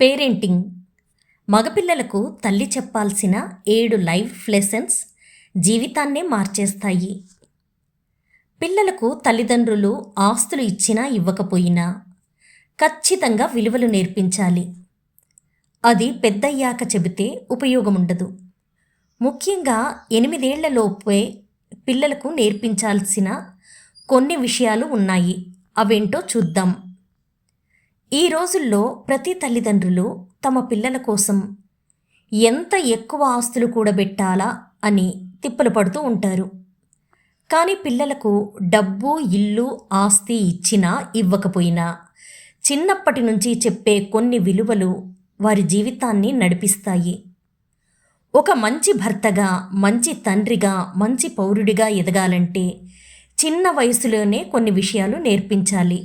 Parenting మగపిల్లలకు తల్లి చెప్పాల్సిన 7 life lessons జీవితాన్నే మార్చేస్తాయి. పిల్లలకు తల్లిదండ్రులు ఆస్తులు ఇచ్చినా ఇవ్వకపోయినా ఖచ్చితంగా విలువలు నేర్పించాలి. అది పెద్దయ్యాక చెబితే ఉపయోగముండదు. ముఖ్యంగా 8 ఏళ్లలోపే పిల్లలకు నేర్పించాల్సిన కొన్ని విషయాలు ఉన్నాయి. అవేంటో చూద్దాం. ఈ రోజుల్లో ప్రతి తల్లిదండ్రులు తమ పిల్లల కోసం ఎంత ఎక్కువ ఆస్తులు కూడబెట్టాలా అని తిప్పలు పడుతూ ఉంటారు. కానీ పిల్లలకు డబ్బు, ఇల్లు, ఆస్తి ఇచ్చినా ఇవ్వకపోయినా చిన్నప్పటి నుంచి చెప్పే కొన్ని విలువలు వారి జీవితాన్ని నడిపిస్తాయి. ఒక మంచి భర్తగా, మంచి తండ్రిగా, మంచి పౌరుడిగా ఎదగాలంటే చిన్న వయసులోనే కొన్ని విషయాలు నేర్పించాలి.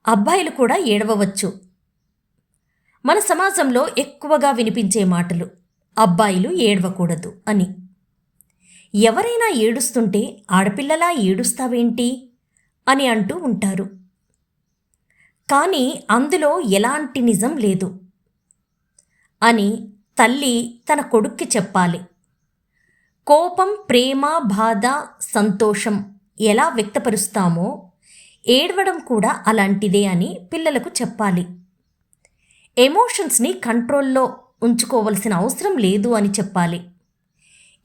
అబ్బాయిలు కూడా ఏడవవచ్చు. మన సమాజంలో ఎక్కువగా వినిపించే మాటలు అబ్బాయిలు ఏడవకూడదు అని. ఎవరైనా ఏడుస్తుంటే ఆడపిల్లలా ఏడుస్తావేంటి అని అంటూ ఉంటారు. కానీ అందులో ఎలాంటి నిజం లేదు అని తల్లి తన కొడుక్కి చెప్పాలి. కోపం, ప్రేమ, బాధ, సంతోషం ఎలా వ్యక్తపరుస్తామో ఏడవడం కూడా అలాంటిదే అని పిల్లలకు చెప్పాలి. ఎమోషన్స్ని కంట్రోల్లో ఉంచుకోవలసిన అవసరం లేదు అని చెప్పాలి.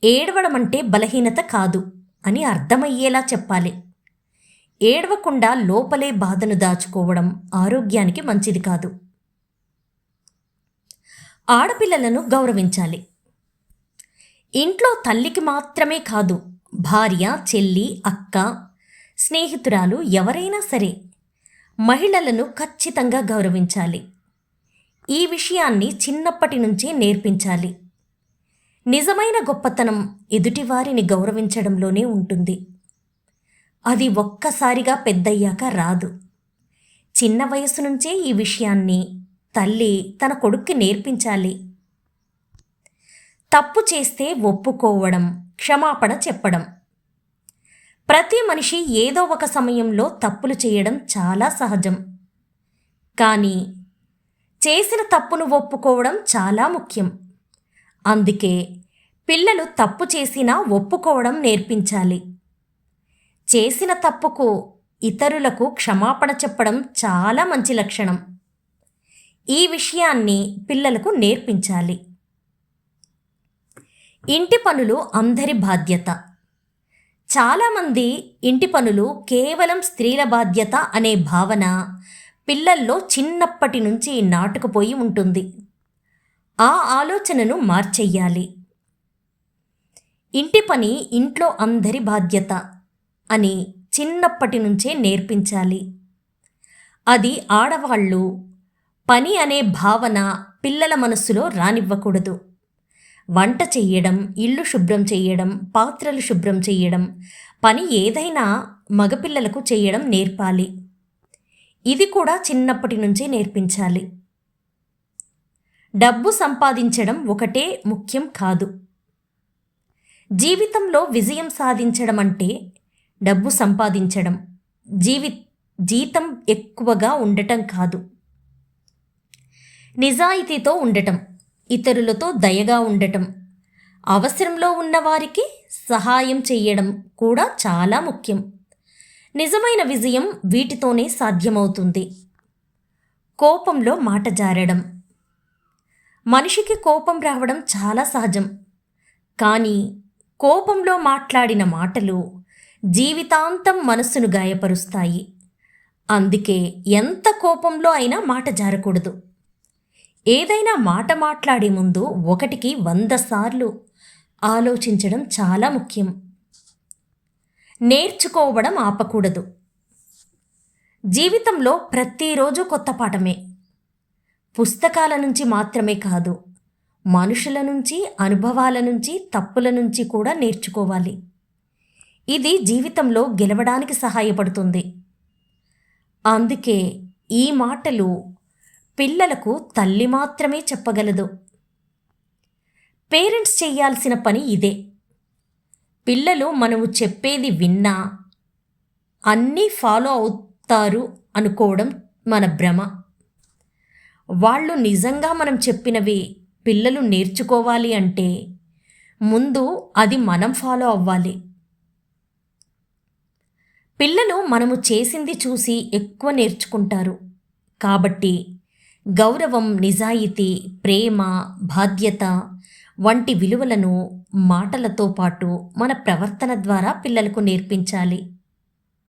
ఏడవడం అంటే బలహీనత కాదు అని అర్థమయ్యేలా చెప్పాలి. ఏడవకుండా లోపలే బాధను దాచుకోవడం ఆరోగ్యానికి మంచిది కాదు. ఆడపిల్లలను గౌరవించాలి. ఇంట్లో తల్లికి మాత్రమే కాదు, భార్య, చెల్లి, అక్క, స్నేహితురాలు ఎవరైనా సరే మహిళలను ఖచ్చితంగా గౌరవించాలి. ఈ విషయాన్ని చిన్నప్పటి నుంచే నేర్పించాలి. నిజమైన గొప్పతనం ఎదుటివారిని గౌరవించడంలోనే ఉంటుంది. అది ఒక్కసారిగా పెద్దయ్యాక రాదు. చిన్న వయసు నుంచే ఈ విషయాన్ని తల్లి తన కొడుక్కి నేర్పించాలి. తప్పు చేస్తే ఒప్పుకోవడం, క్షమాపణ చెప్పడం. ప్రతి మనిషి ఏదో ఒక సమయంలో తప్పులు చేయడం చాలా సహజం. కానీ చేసిన తప్పును ఒప్పుకోవడం చాలా ముఖ్యం. అందుకే పిల్లలు తప్పు చేసినా ఒప్పుకోవడం నేర్పించాలి. చేసిన తప్పుకు ఇతరులకు క్షమాపణ చెప్పడం చాలా మంచి లక్షణం. ఈ విషయాన్ని పిల్లలకు నేర్పించాలి. ఇంటి పనులు అందరి బాధ్యత. చాలామంది ఇంటి పనులు కేవలం స్త్రీల బాధ్యత అనే భావన పిల్లల్లో చిన్నప్పటి నుంచి నాటుకుపోయి ఉంటుంది. ఆ ఆలోచనను మార్చెయ్యాలి. ఇంటి పని ఇంట్లో అందరి బాధ్యత అని చిన్నప్పటి నుంచే నేర్పించాలి. అది ఆడవాళ్ళు పని అనే భావన పిల్లల మనస్సులో రానివ్వకూడదు. వంట చెయ్యడం, ఇల్లు శుభ్రం చెయ్యడం, పాత్రలు శుభ్రం చెయ్యడం, పని ఏదైనా మగపిల్లలకు చేయడం నేర్పాలి. ఇది కూడా చిన్నప్పటి నుంచే నేర్పించాలి. డబ్బు సంపాదించడం ఒకటే ముఖ్యం కాదు. జీవితంలో విజయం సాధించడం అంటే డబ్బు సంపాదించడం, జీతం ఎక్కువగా ఉండటం కాదు. నిజాయితీతో ఉండటం, ఇతరులతో దయగా ఉండటం, అవసరంలో ఉన్నవారికి సహాయం చేయడం కూడా చాలా ముఖ్యం. నిజమైన విజయం వీటితోనే సాధ్యమవుతుంది. కోపంలో మాట జారడం. మనిషికి కోపం రావడం చాలా సహజం. కానీ కోపంలో మాట్లాడిన మాటలు జీవితాంతం మనస్సును గాయపరుస్తాయి. అందుకే ఎంత కోపంలో అయినా మాట జారకూడదు. ఏదైనా మాట మాట్లాడే ముందు 1కి 100 సార్లు ఆలోచించడం చాలా ముఖ్యం. నేర్చుకోవడం ఆపకూడదు. జీవితంలో ప్రతిరోజు కొత్త పాఠమే. పుస్తకాల నుంచి మాత్రమే కాదు, మనుషుల నుంచి, అనుభవాల నుంచి, తప్పుల నుంచి కూడా నేర్చుకోవాలి. ఇది జీవితంలో గెలవడానికి సహాయపడుతుంది. అందుకే ఈ మాటలు పిల్లలకు తల్లి మాత్రమే చెప్పగలదు. పేరెంట్స్ చేయాల్సిన పని ఇదే. పిల్లలు మనము చెప్పేది విన్నా అన్నీ ఫాలో అవుతారు అనుకోవడం మన భ్రమ. వాళ్ళు నిజంగా మనం చెప్పినవి పిల్లలు నేర్చుకోవాలి అంటే ముందు అది మనం ఫాలో అవ్వాలి. పిల్లలు మనము చేసింది చూసి ఎక్కువ నేర్చుకుంటారు. కాబట్టి గౌరవం, నిజాయితీ, ప్రేమ, బాధ్యత వంటి విలువలను మాటలతో పాటు మన ప్రవర్తన ద్వారా పిల్లలకు నేర్పించాలి.